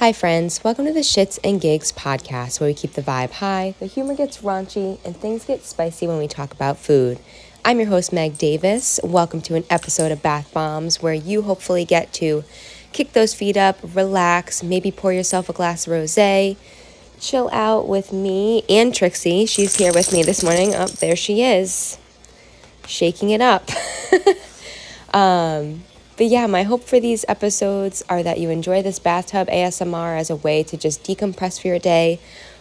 Hi friends, welcome to the Shits and Gigs podcast where we keep the vibe high, the humor gets raunchy, and things get spicy when we talk about food. I'm your host Meg Davis. Welcome to an episode of Bath Bombz where you hopefully get to kick those feet up, relax, maybe pour yourself a glass of rosé, chill out with me and Trixie. She's here with me this morning. Oh, there she is, shaking it up. But yeah, my hope for these episodes are that you enjoy this bathtub ASMR as a way to just decompress for your day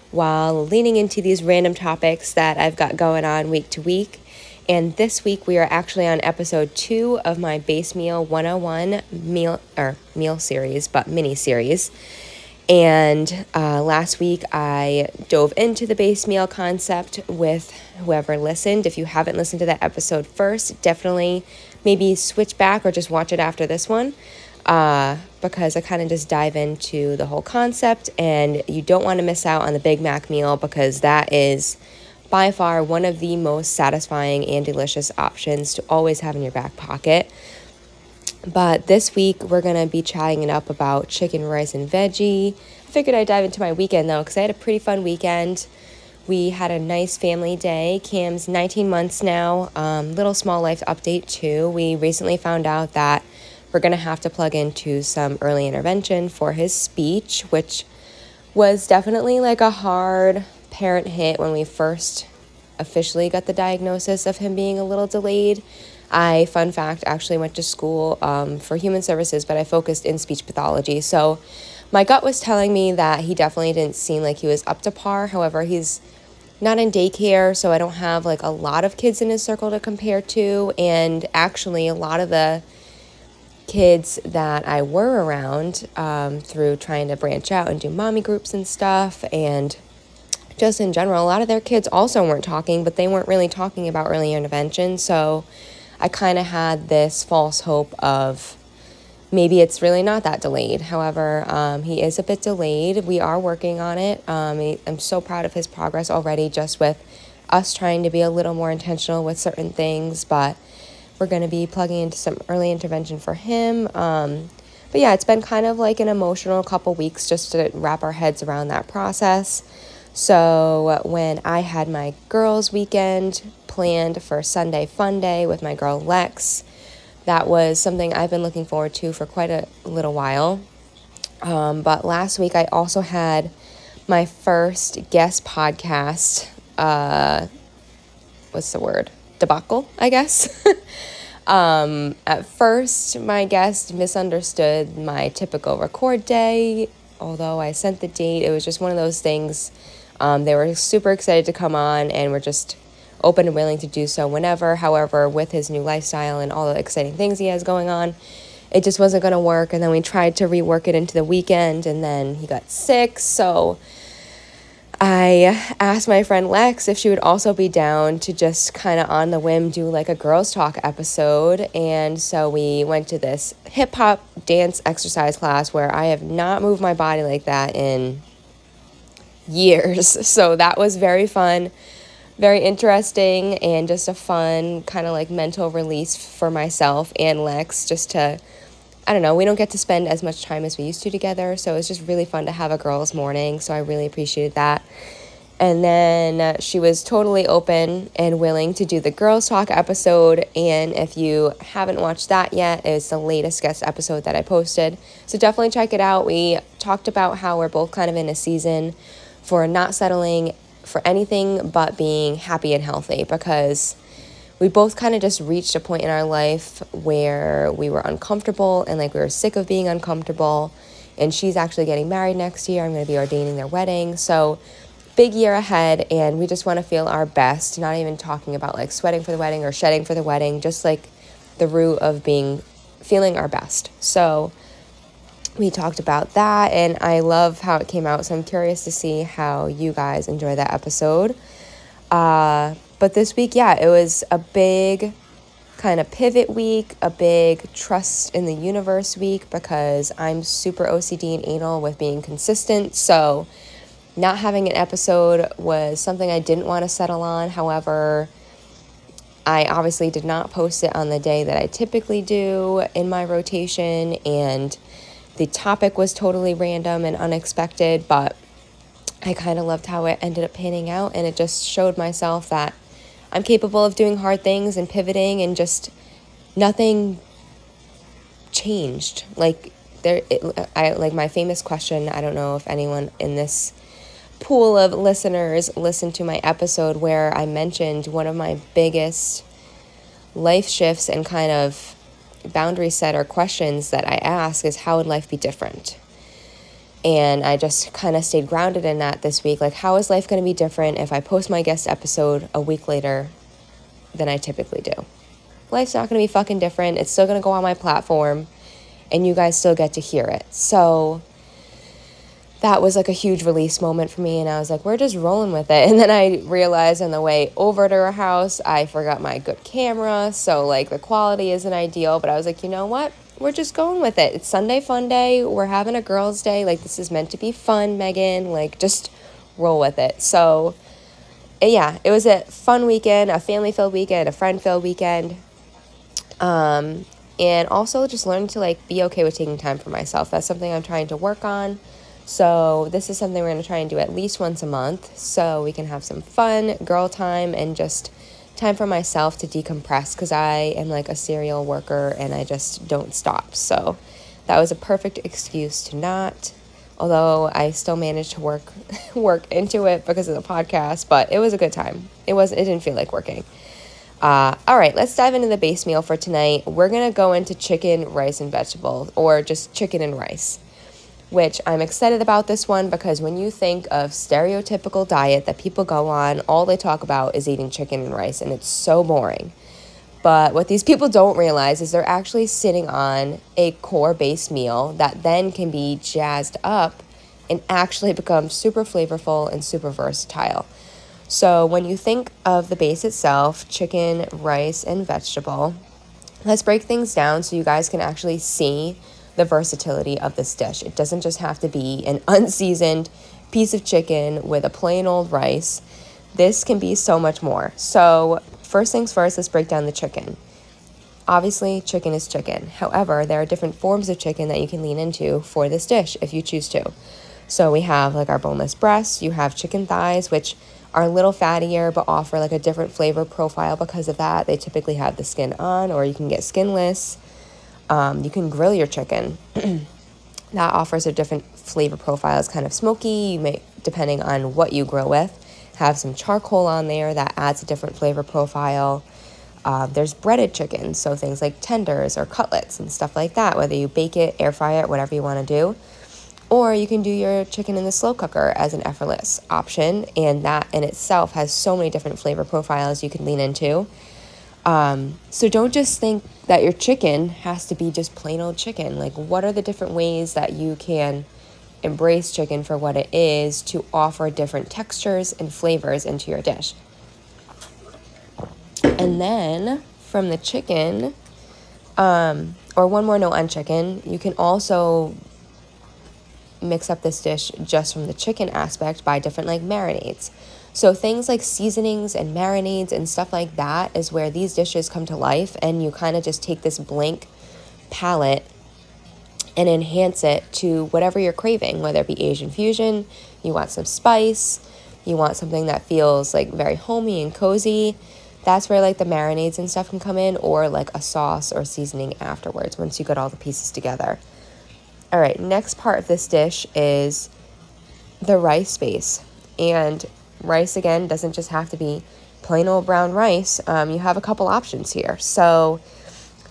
while leaning into these random topics that I've got going on week to week. And this week we are actually on episode 2 of my Base Meal 101 meal series, but mini series. And last week I dove into the base meal concept with whoever listened. If you haven't listened to that episode first, definitely maybe switch back or just watch it after this one, because I kind of just dive into the whole concept, and you don't want to miss out on the Big Mac meal because that is by far one of the most satisfying and delicious options to always have in your back pocket. But this week, we're going to be chatting it up about chicken, rice, and veggie. I figured I'd dive into my weekend, though, because I had a pretty fun weekend. We had a nice family day. Cam's 19 months now. Little small life update, too. We recently found out that we're going to have to plug into some early intervention for his speech, which was definitely like a hard parent hit when we first officially got the diagnosis of him being a little delayed. I, fun fact, actually went to school for human services, but I focused in speech pathology. So my gut was telling me that he definitely didn't seem like he was up to par. However, he's not in daycare, so I don't have like a lot of kids in his circle to compare to. And actually, a lot of the kids that I were around through trying to branch out and do mommy groups and stuff, and just in general, a lot of their kids also weren't talking, but they weren't really talking about early intervention. So I kind of had this false hope of maybe it's really not that delayed. However, he is a bit delayed. We are working on it. I'm so proud of his progress already, just with us trying to be a little more intentional with certain things. But we're going to be plugging into some early intervention for him. But yeah, it's been kind of like an emotional couple weeks just to wrap our heads around that process. So when I had my girls' weekend planned for Sunday Fun Day with my girl Lex, that was something I've been looking forward to for quite a little while. But last week I also had my first guest podcast, debacle, I guess. At first, my guest misunderstood my typical record day. Although I sent the date, it was just one of those things. They were super excited to come on and were just open and willing to do so whenever. However, with his new lifestyle and all the exciting things he has going on, it just wasn't going to work. And then we tried to rework it into the weekend, and then he got sick. So I asked my friend Lex if she would also be down to just kind of on the whim do like a girls talk episode. And so we went to this hip hop dance exercise class where I have not moved my body like that in years. So that was very fun, very interesting, and just a fun kind of like mental release for myself and Lex, just to, I don't know, we don't get to spend as much time as we used to together, so it's just really fun to have a girls' morning, so I really appreciated that. And then she was totally open and willing to do the Girls Talk episode, and if you haven't watched that yet, it's the latest guest episode that I posted, so definitely check it out. We talked about how we're both kind of in a season for not settling for anything but being happy and healthy, because we both kind of just reached a point in our life where we were uncomfortable and like we were sick of being uncomfortable. And she's actually getting married next year. I'm going to be ordaining their wedding. So big year ahead, and we just want to feel our best, not even talking about like sweating for the wedding or shedding for the wedding, just like the root of feeling our best. So we talked about that, and I love how it came out. So I'm curious to see how you guys enjoy that episode. But this week, yeah, it was a big kind of pivot week, a big trust in the universe week, because I'm super OCD and anal with being consistent. So not having an episode was something I didn't want to settle on. However, I obviously did not post it on the day that I typically do in my rotation, and The topic was totally random and unexpected, but I kind of loved how it ended up panning out, and it just showed myself that I'm capable of doing hard things and pivoting, and just nothing changed. Like my famous question, I don't know if anyone in this pool of listeners listened to my episode where I mentioned one of my biggest life shifts and kind of boundary setter questions that I ask is, how would life be different? And I just kind of stayed grounded in that this week. Like, how is life going to be different if I post my guest episode a week later than I typically do? Life's not going to be fucking different. It's still going to go on my platform, and you guys still get to hear it. So that was like a huge release moment for me, and I was like, we're just rolling with it. And then I realized on the way over to her house, I forgot my good camera, so like the quality isn't ideal, but I was like, you know what? We're just going with it. It's Sunday fun day. We're having a girls' day. Like, this is meant to be fun, Megan. Like, just roll with it. So, yeah, it was a fun weekend, a family-filled weekend, a friend-filled weekend. And also just learning to, like, be okay with taking time for myself. That's something I'm trying to work on. So this is something we're going to try and do at least once a month, so we can have some fun girl time and just time for myself to decompress, because I am like a serial worker and I just don't stop. So that was a perfect excuse to not, although I still managed to work into it because of the podcast, but it was a good time. It didn't feel like working. All right, let's dive into the base meal for tonight. We're going to go into chicken, rice, and vegetables, or just chicken and rice, which I'm excited about this one because when you think of stereotypical diet that people go on, all they talk about is eating chicken and rice, and it's so boring. But what these people don't realize is they're actually sitting on a core base meal that then can be jazzed up and actually become super flavorful and super versatile. So when you think of the base itself, chicken, rice, and vegetable, let's break things down so you guys can actually see the versatility of this dish. It doesn't just have to be an unseasoned piece of chicken with a plain old rice. This can be so much more. So first things first, let's break down the chicken. Obviously, chicken is chicken. However, there are different forms of chicken that you can lean into for this dish if you choose to. So we have like our boneless breasts, you have chicken thighs, which are a little fattier but offer like a different flavor profile because of that. They typically have the skin on, or you can get skinless. You can grill your chicken. That offers a different flavor profile. It's kind of smoky. You may, depending on what you grill with, have some charcoal on there that adds a different flavor profile. There's breaded chicken, so things like tenders or cutlets and stuff like that, whether you bake it, air fry it, whatever you want to do. Or you can do your chicken in the slow cooker as an effortless option, and that in itself has so many different flavor profiles you can lean into. So don't just think that your chicken has to be just plain old chicken. Like, what are the different ways that you can embrace chicken for what it is to offer different textures and flavors into your dish? And then from the chicken, or one more note on chicken, you can also mix up this dish just from the chicken aspect by different like marinades. So things like seasonings and marinades and stuff like that is where these dishes come to life, and you kind of just take this blank palette and enhance it to whatever you're craving, whether it be Asian fusion, you want some spice, you want something that feels like very homey and cozy. That's where like the marinades and stuff can come in, or like a sauce or seasoning afterwards once you get all the pieces together. All right, next part of this dish is the rice base. And rice, again, doesn't just have to be plain old brown rice. You have a couple options here. So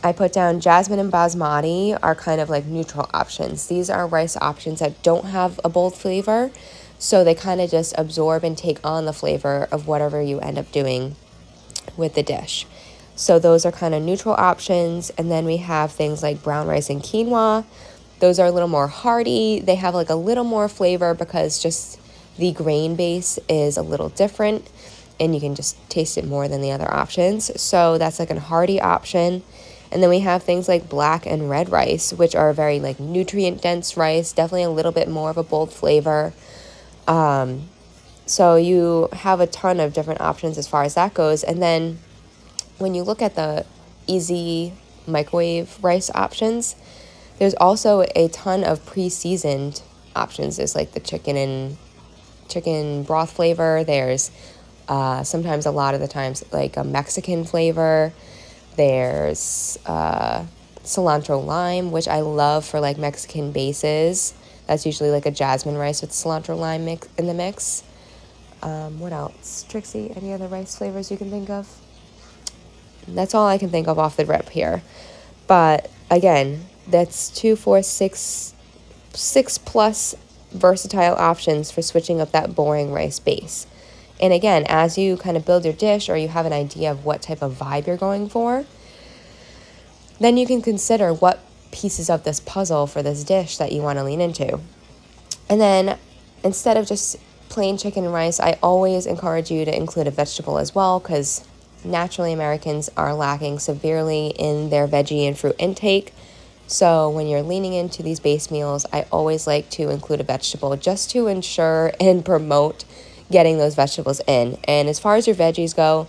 I put down jasmine and basmati are kind of like neutral options. These are rice options that don't have a bold flavor, so they kind of just absorb and take on the flavor of whatever you end up doing with the dish. So those are kind of neutral options. And then we have things like brown rice and quinoa. Those are a little more hearty. They have like a little more flavor because just the grain base is a little different, and you can just taste it more than the other options. So that's like a hearty option. And then we have things like black and red rice, which are very like nutrient dense rice, definitely a little bit more of a bold flavor. So you have a ton of different options as far as that goes. And then when you look at the easy microwave rice options, There's also a ton of pre-seasoned options. There's like the chicken broth flavor. There's sometimes, a lot of the times, like a Mexican flavor. There's cilantro lime, which I love for like Mexican bases. That's usually like a jasmine rice with cilantro lime mix in the mix. What else? Trixie, any other rice flavors you can think of? That's all I can think of off the rip here. But again, that's 2, 4, 6 plus versatile options for switching up that boring rice base. And again, as you kind of build your dish, or you have an idea of what type of vibe you're going for, then you can consider what pieces of this puzzle for this dish that you want to lean into. And then instead of just plain chicken and rice, I always encourage you to include a vegetable as well, because naturally Americans are lacking severely in their veggie and fruit intake. So when you're leaning into these base meals, I always like to include a vegetable just to ensure and promote getting those vegetables in. And as far as your veggies go,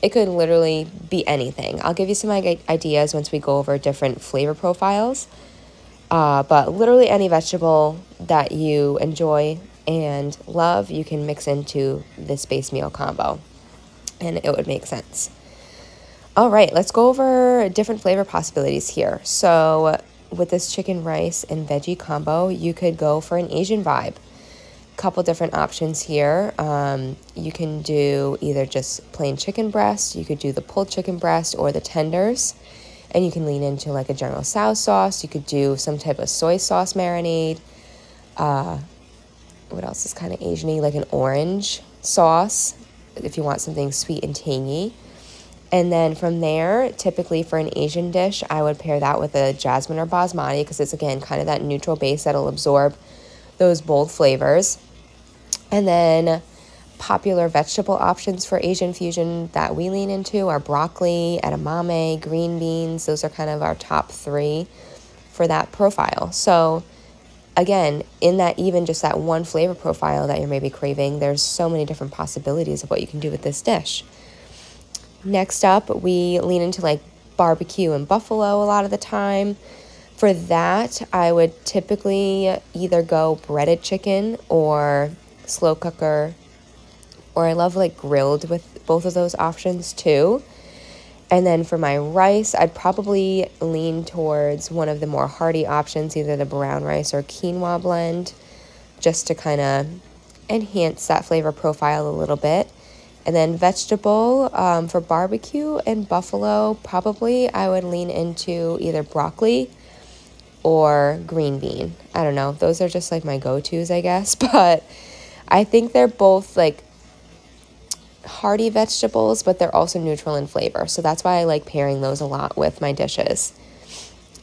it could literally be anything. I'll give you some ideas once we go over different flavor profiles. But literally any vegetable that you enjoy and love, you can mix into this base meal combo, and it would make sense. All right, let's go over different flavor possibilities here. So with this chicken, rice, and veggie combo, you could go for an Asian vibe. Couple different options here. You can do either just plain chicken breast, you could do the pulled chicken breast or the tenders, and you can lean into like a General Tso's sauce. You could do some type of soy sauce marinade. What else is kind of Asian-y? Like an orange sauce if you want something sweet and tangy. And then from there, typically for an Asian dish, I would pair that with a jasmine or basmati, because it's, again, kind of that neutral base that'll absorb those bold flavors. And then popular vegetable options for Asian fusion that we lean into are broccoli, edamame, green beans. Those are kind of our top 3 for that profile. So again, in that, even just that one flavor profile that you're maybe craving, there's so many different possibilities of what you can do with this dish. Next up, we lean into like barbecue and buffalo a lot of the time. For that, I would typically either go breaded chicken or slow cooker, or I love like grilled with both of those options too. And then for my rice, I'd probably lean towards one of the more hearty options, either the brown rice or quinoa blend, just to kind of enhance that flavor profile a little bit. And then vegetable, for barbecue and buffalo, probably I would lean into either broccoli or green bean. I don't know. Those are just like my go-tos, I guess. But I think they're both like hearty vegetables, but they're also neutral in flavor. So that's why I like pairing those a lot with my dishes.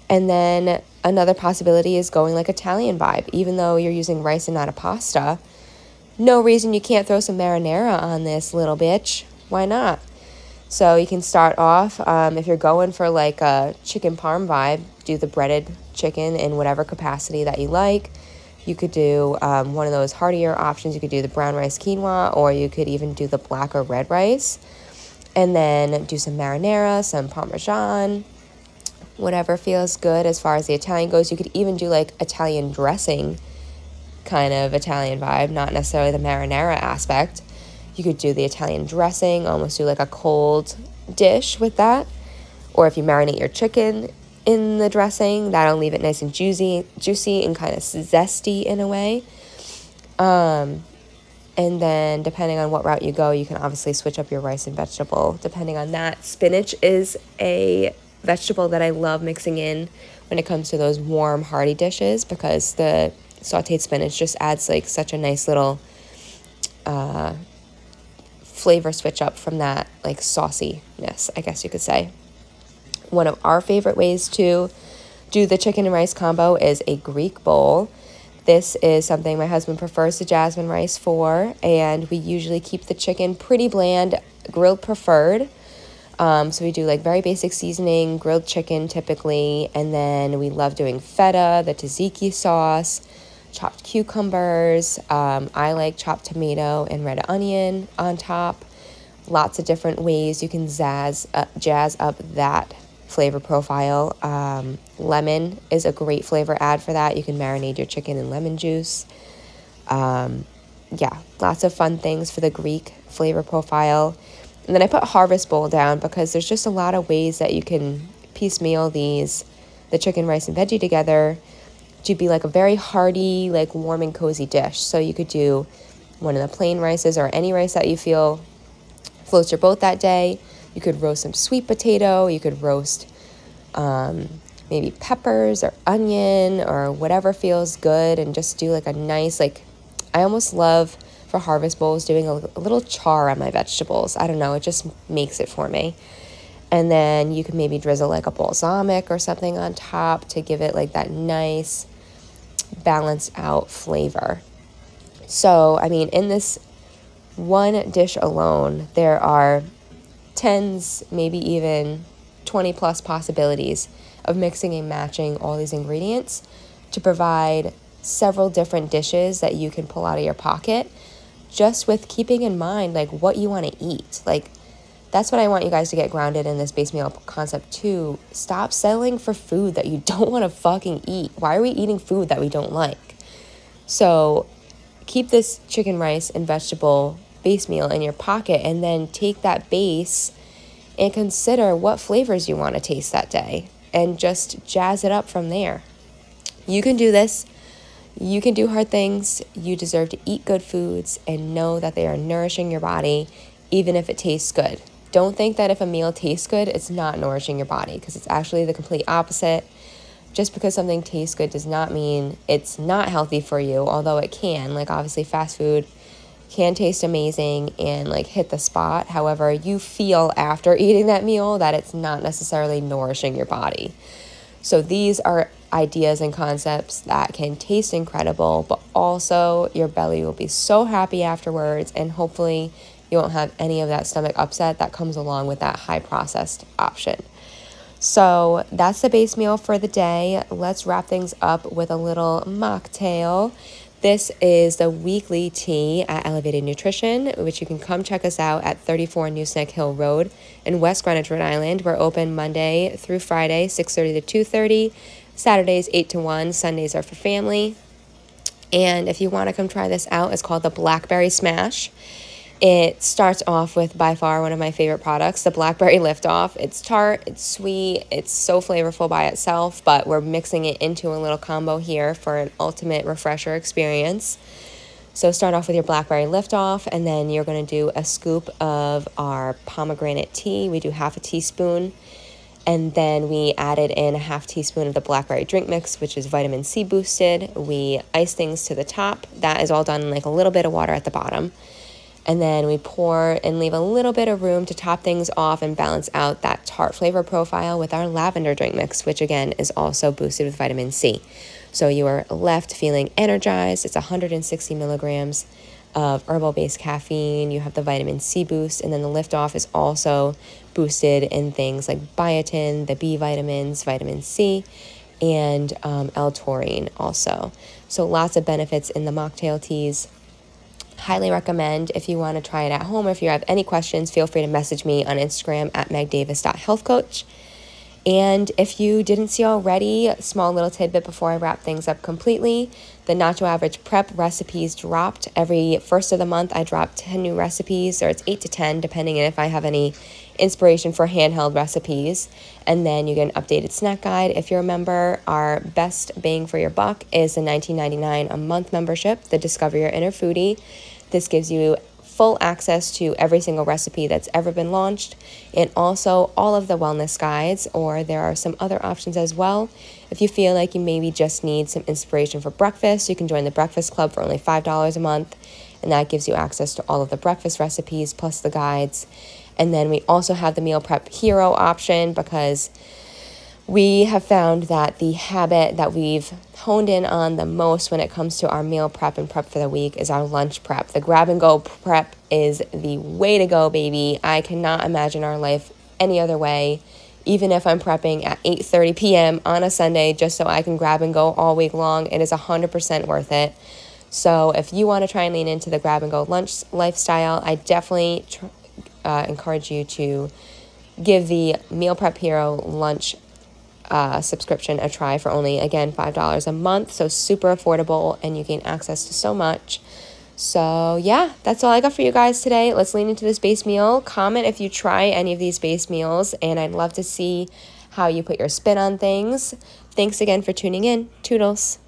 And then another possibility is going like Italian vibe. Even though you're using rice and not a pasta, no reason you can't throw some marinara on this little bitch. Why not? So you can start off, if you're going for like a chicken parm vibe, do the breaded chicken in whatever capacity that you like. You could do one of those heartier options. You could do the brown rice quinoa, or you could even do the black or red rice. And then do some marinara, some Parmesan, whatever feels good as far as the Italian goes. You could even do like Italian dressing, kind of Italian vibe, not necessarily the marinara aspect. You could do the Italian dressing, almost do like a cold dish with that. Or if you marinate your chicken in the dressing, that'll leave it nice and juicy and kind of zesty in a way. And then depending on what route you go, you can obviously switch up your rice and vegetable depending on that. Spinach is a vegetable that I love mixing in when it comes to those warm, hearty dishes, because the sauteed spinach just adds like such a nice little flavor switch up from that like sauciness, I guess you could say. One of our favorite ways to do the chicken and rice combo is a Greek bowl. This is something my husband prefers the jasmine rice for, and we usually keep the chicken pretty bland, grilled preferred. So we do like very basic seasoning, grilled chicken typically, and then we love doing feta, the tzatziki sauce, chopped cucumbers. I like chopped tomato and red onion on top. Lots of different ways you can jazz up that flavor profile. Lemon is a great flavor add for that. You can marinate your chicken in lemon juice. Yeah, lots of fun things for the Greek flavor profile. And then I put Harvest Bowl down because there's just a lot of ways that you can piecemeal the chicken, rice, and veggie together to be like a very hearty, like warm and cozy dish. So you could do one of the plain rices or any rice that you feel floats your boat that day. You could roast some sweet potato. You could roast maybe peppers or onion or whatever feels good, and just do like a nice, like, I almost love for harvest bowls doing a little char on my vegetables. I don't know, it just makes it for me. And then you can maybe drizzle like a balsamic or something on top to give it like that nice balanced out flavor. So, I mean, in this one dish alone, there are tens, maybe even 20 plus possibilities of mixing and matching all these ingredients to provide several different dishes that you can pull out of your pocket, just with keeping in mind like what you want to eat. Like, that's what I want you guys to get grounded in this base meal concept too. Stop settling for food that you don't want to fucking eat. Why are we eating food that we don't like? So keep this chicken, rice, and vegetable base meal in your pocket, and then take that base and consider what flavors you want to taste that day and just jazz it up from there. You can do this. You can do hard things. You deserve to eat good foods and know that they are nourishing your body, even if it tastes good. Don't think that if a meal tastes good, it's not nourishing your body, because it's actually the complete opposite. Just because something tastes good does not mean it's not healthy for you, although it can. Like, obviously fast food can taste amazing and like hit the spot. However, you feel after eating that meal that it's not necessarily nourishing your body. So these are ideas and concepts that can taste incredible, but also your belly will be so happy afterwards, and hopefully you won't have any of that stomach upset that comes along with that high processed option. So that's the base meal for the day. Let's wrap things up with a little mocktail. This is the weekly tea at Elevated Nutrition, which you can come check us out at 34 Newsnack Hill Road in West Greenwich, Rhode Island. We're open Monday through Friday, 6:30 to 2:30. Saturdays, 8 to 1. Sundays are for family. And if you want to come try this out, it's called the Blackberry Smash. It starts off with by far one of my favorite products, the Blackberry Liftoff. It's tart, it's sweet, it's so flavorful by itself, but we're mixing it into a little combo here for an ultimate refresher experience. So start off with your Blackberry Liftoff, and then you're going to do a scoop of our pomegranate tea. We do half a teaspoon, and then we added in a half teaspoon of the Blackberry drink mix, which is vitamin C boosted. We ice things to the top. That is all done in like a little bit of water at the bottom. And then we pour and leave a little bit of room to top things off and balance out that tart flavor profile with our lavender drink mix, which again is also boosted with vitamin C. So you are left feeling energized. It's 160 milligrams of herbal-based caffeine. You have the vitamin C boost, and then the Liftoff is also boosted in things like biotin, the B vitamins, vitamin C, and L-taurine also. So lots of benefits in the mocktail teas. Highly recommend. If you want to try it at home, or if you have any questions, feel free to message me on Instagram at megdavis.healthcoach. And if you didn't see already, small little tidbit before I wrap things up completely, the Nacho Average Prep recipes dropped. Every first of the month, I drop 10 new recipes, or it's 8 to 10, depending on if I have any inspiration for handheld recipes. And then you get an updated snack guide. If you're a member, our best bang for your buck is the $19.99 a month membership, the Discover Your Inner Foodie. This gives you full access to every single recipe that's ever been launched, and also all of the wellness guides, or there are some other options as well. If you feel like you maybe just need some inspiration for breakfast, you can join the Breakfast Club for only $5 a month, and that gives you access to all of the breakfast recipes plus the guides. And then we also have the Meal Prep Hero option, because we have found that the habit that we've honed in on the most when it comes to our meal prep and prep for the week is our lunch prep. The grab and go prep is the way to go, baby. I cannot imagine our life any other way, even if I'm prepping at 8:30 p.m. on a Sunday just so I can grab and go all week long. It is 100% worth it. So if you want to try and lean into the grab and go lunch lifestyle, I definitely encourage you to give the Meal Prep Hero lunch subscription a try for only, again, $5 a month. So super affordable, and you gain access to so much. So yeah, that's all I got for you guys today. Let's lean into this base meal. Comment if you try any of these base meals, and I'd love to see how you put your spin on things. Thanks again for tuning in. Toodles.